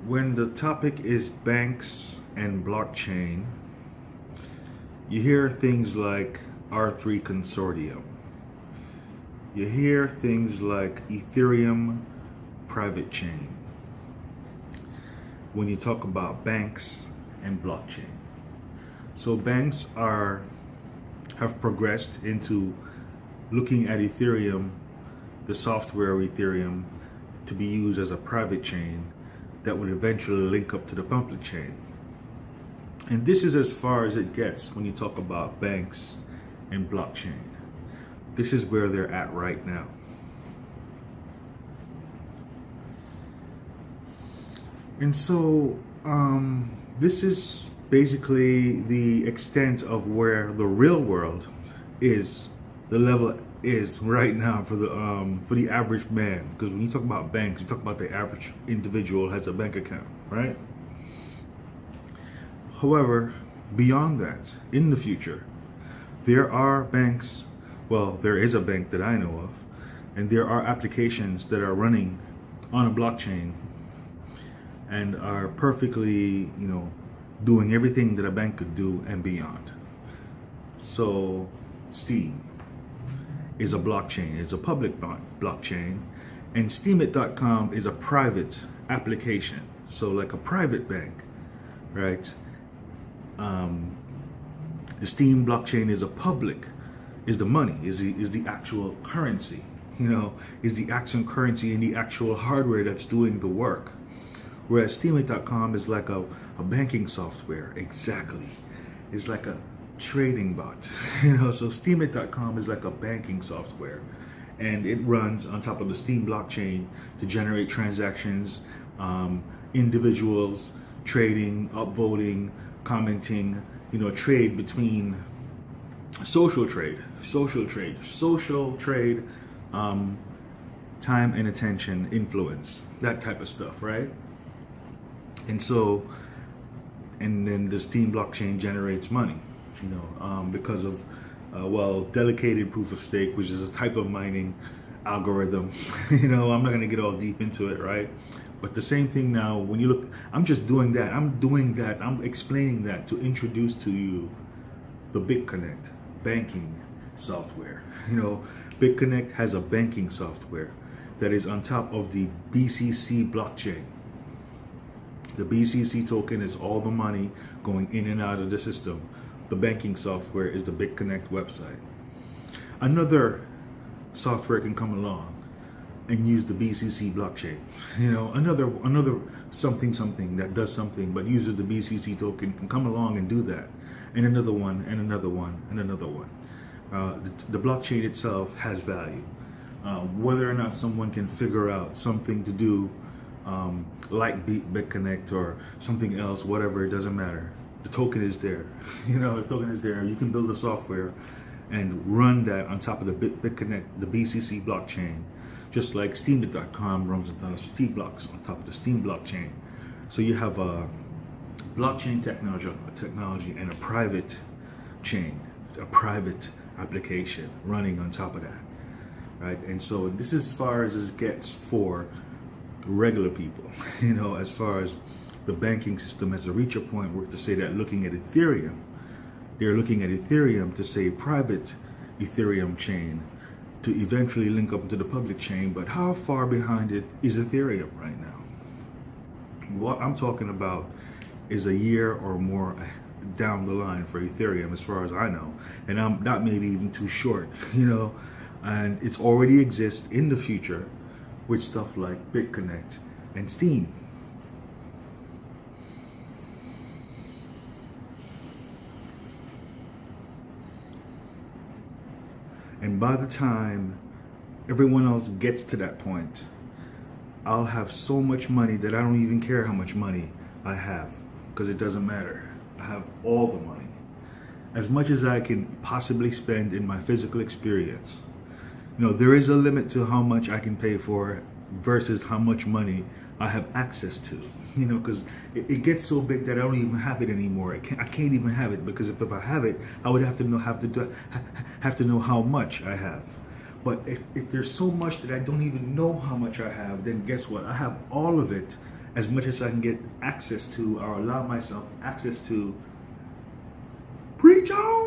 When the topic is banks and blockchain, you hear things like R3 Consortium. You hear things like Ethereum private chain when you talk about banks and blockchain. So banks have progressed into looking at Ethereum, the software of Ethereum, to be used as a private chain that would eventually link up to the public chain. And this is as far as it gets when you talk about banks and blockchain. This is where they're at right now. And so this is basically the extent of where the real world is, the level is right now for the average man. Because when you talk about banks, you talk about the average individual has a bank account, right? However, beyond that, in the future, there are banks, well, there is a bank that I know of, and there are applications that are running on a blockchain and are perfectly, doing everything that a bank could do and beyond. So, Steam is a blockchain, it's a public blockchain, and Steemit.com is a private application, so like a private bank, right? The Steem blockchain is is the money, is the actual currency, is the actual currency and the actual hardware that's doing the work. Whereas Steemit.com is like a banking software, exactly. It's like a trading bot, so Steemit.com is like a banking software, and it runs on top of the Steem blockchain to generate transactions, individuals trading, upvoting, commenting, trade between social trade, time and attention, influence, that type of stuff, right? And so, and then the Steem blockchain generates money, because of, delegated proof of stake, which is a type of mining algorithm. I'm not going to get all deep into it, right? But the same thing now, when you look, I'm explaining that to introduce to you the BitConnect banking software. BitConnect has a banking software that is on top of the BCC blockchain. The BCC token is all the money going in and out of the system. The banking software is the BitConnect website. Another software can come along and use the BCC blockchain. Another something that does something but uses the BCC token can come along and do that. And another one, and another one, and another one. The blockchain itself has value. Whether or not someone can figure out something to do like BitConnect or something else, whatever, it doesn't matter. The token is there. The token is there. You can build a software and run that on top of the BitConnect, the BCC blockchain, just like Steemit.com runs on top of the Steem blockchain. So you have a blockchain technology and a private chain, a private application running on top of that, right? And so this is as far as it gets for regular people. As far as the banking system has reached a point where to say that looking at Ethereum, they're looking at Ethereum to say private Ethereum chain to eventually link up to the public chain. But how far behind it is Ethereum right now? What I'm talking about is a year or more down the line for Ethereum, as far as I know, and I'm not maybe even too short, and it's already exists in the future with stuff like BitConnect and Steem. And by the time everyone else gets to that point, I'll have so much money that I don't even care how much money I have, because it doesn't matter. I have all the money, as much as I can possibly spend in my physical experience. There is a limit to how much I can pay for versus how much money I have access to, because it gets so big that I don't even have it anymore. I can't even have it, because if I have it, I would have to know how much I have. But if there's so much that I don't even know how much I have, then guess what? I have all of it as much as I can get access to or allow myself access to. Preach on!